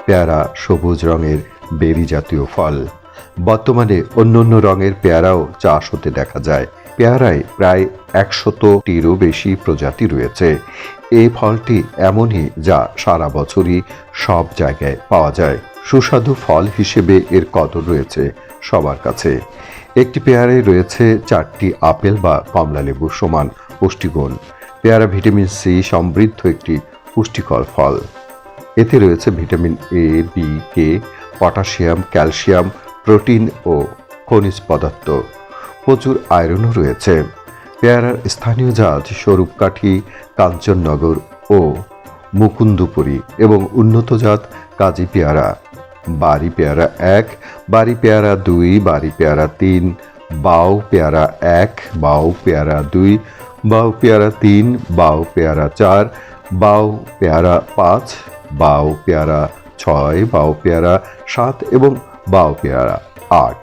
পেয়ারা সবুজ রঙের বেরি জাতীয় ফল। বর্তমানে অন্যান্য রঙের পেয়ারাও চাষ হতে দেখা যায়। পেয়ারায় প্রায় 100টিরও বেশি প্রজাতি রয়েছে। এই ফলটি এমনই যা সারা বছরই সব জায়গায় পাওয়া যায়। সুস্বাদু ফল হিসেবে এর কদর রয়েছে সবার কাছে। একটি পেয়ারায় রয়েছে 4টি আপেল বা কমলালেবুর সমান পুষ্টিগুণ। পেয়ারা ভিটামিন সি সমৃদ্ধ একটি পুষ্টিকর ফল। এতে রয়েছে vitamin A, B, K, potassium, calcium, protein ও খনিজ পদার্থ। প্রচুর আয়রনও রয়েছে। পেয়ারার স্থানীয় জাত স্বরূপকাঠি, কাঞ্চননগর ও মুকুন্দপুরী এবং উন্নত জাত কাজী পেয়ারা, বাড়ি পেয়ারা 1, বাড়ি পেয়ারা 2, বাড়ি পেয়ারা 3, বাউ পেয়ারা 1, বাউ পেয়ারা 2, বাউ পেয়ারা 3, বাউ পেয়ারা 4, বাউ পেয়ারা 5, বাউ পেয়ারা 6, বাউ পেয়ারা 7 এবং বাউ পেয়ারা 8।